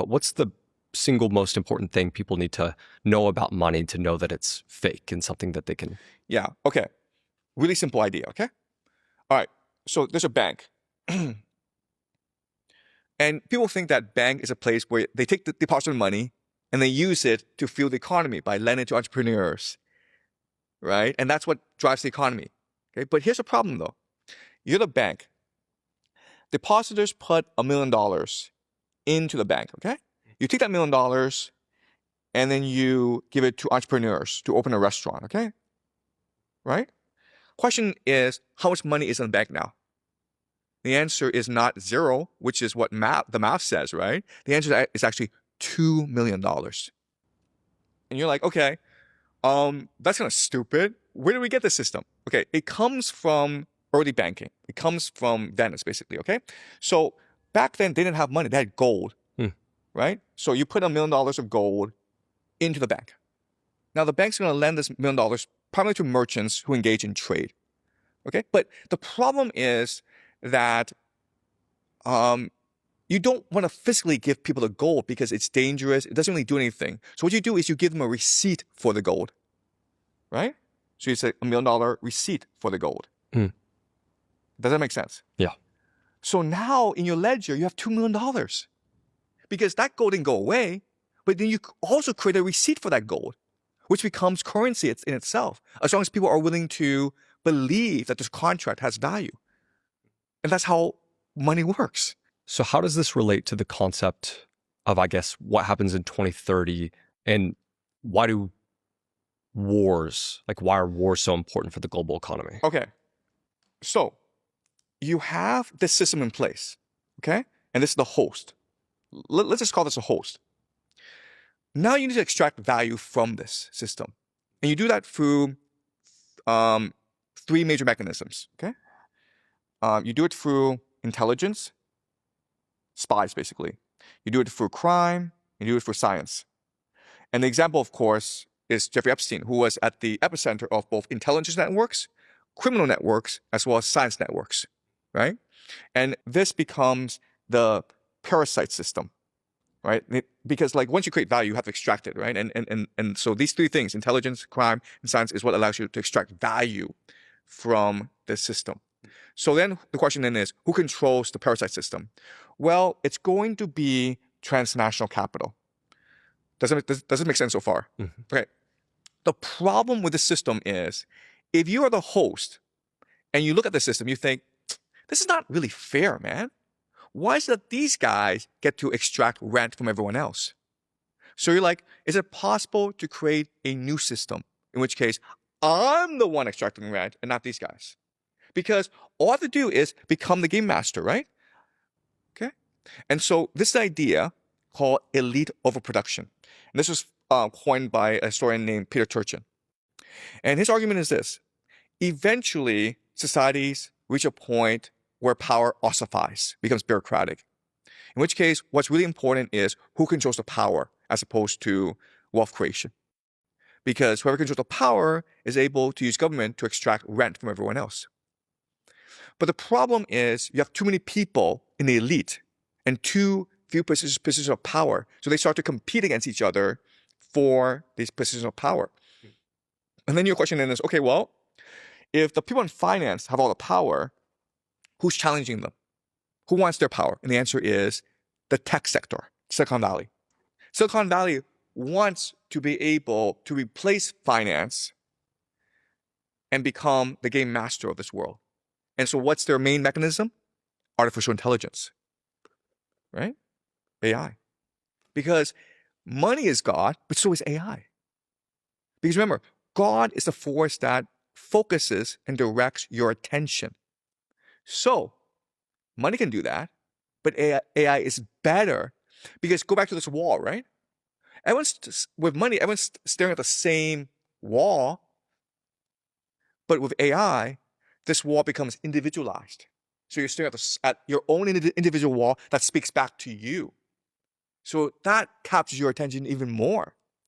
what's the single most important thing people need to know about money to know that it's fake and something that they can... Yeah, okay. Really simple idea, okay? All right, so there's a bank. And people think that bank is a place where they take the deposit money and they use it to fuel the economy by lending to entrepreneurs, right? And that's what drives the economy, okay? But here's the problem though. You're the bank. Depositors put $1 million into the bank, okay? You take that $1 million and then you give it to entrepreneurs to open a restaurant, okay? Right? Question is, how much money is in the bank now? The answer is not zero, which is what the math says, right? The answer is actually $2 million. And you're like, okay, that's kind of stupid. Where do we get this system? Okay, it comes from early banking. It comes from Venice, basically, okay? So back then, they didn't have money. They had gold, right? So you put $1 million of gold into the bank. Now, the bank's going to lend this $1 million primarily to merchants who engage in trade, okay? But the problem is that you don't want to physically give people the gold because it's dangerous. It doesn't really do anything. So what you do is you give them a receipt for the gold, right? So you say $1 million receipt for the gold. Does that make sense? Yeah. So now in your ledger, you have $2 million because that gold didn't go away, but then you also create a receipt for that gold, which becomes currency in itself, as long as people are willing to believe that this contract has value. And that's how money works. So how does this relate to the concept of, I guess, what happens in 2030 and why are wars so important for the global economy? Okay. So you have this system in place, okay? And this is the host. Let's just call this a host. Now you need to extract value from this system. And you do that through 3 major mechanisms, okay? You do it through intelligence, spies basically. You do it through crime, you do it through science. And the example, of course, is Jeffrey Epstein, who was at the epicenter of both intelligence networks, criminal networks, as well as science networks, right? And this becomes the parasite system, right? Because like once you create value, you have to extract it, right? And so these 3 things, intelligence, crime, and science, is what allows you to extract value from the system. So then the question then is, who controls the parasite system? Well, it's going to be transnational capital. Does it make sense so far? Okay. The problem with the system is, if you are the host and you look at the system, you think, this is not really fair, man. Why is it that these guys get to extract rent from everyone else? So you're like, is it possible to create a new system? In which case, I'm the one extracting rent and not these guys. Because all I have to do is become the game master, right? Okay. And so this idea called elite overproduction. And this was coined by a historian named Peter Turchin. And his argument is this: eventually, societies reach a point where power ossifies, becomes bureaucratic. In which case, what's really important is who controls the power as opposed to wealth creation. Because whoever controls the power is able to use government to extract rent from everyone else. But the problem is you have too many people in the elite and too few positions of power. So they start to compete against each other for these positions of power. And then your question then is, okay, well, if the people in finance have all the power, who's challenging them? Who wants their power? And the answer is the tech sector, Silicon Valley. Silicon Valley wants to be able to replace finance and become the game master of this world. And so what's their main mechanism? Artificial intelligence, right? AI. Because money is God, but so is AI. Because remember, God is the force that focuses and directs your attention. So money can do that, but AI is better. Because go back to this wall, right? With money, everyone's staring at the same wall. But with AI, this wall becomes individualized. So you're staring at your own individual wall that speaks back to you. So that captures your attention even more.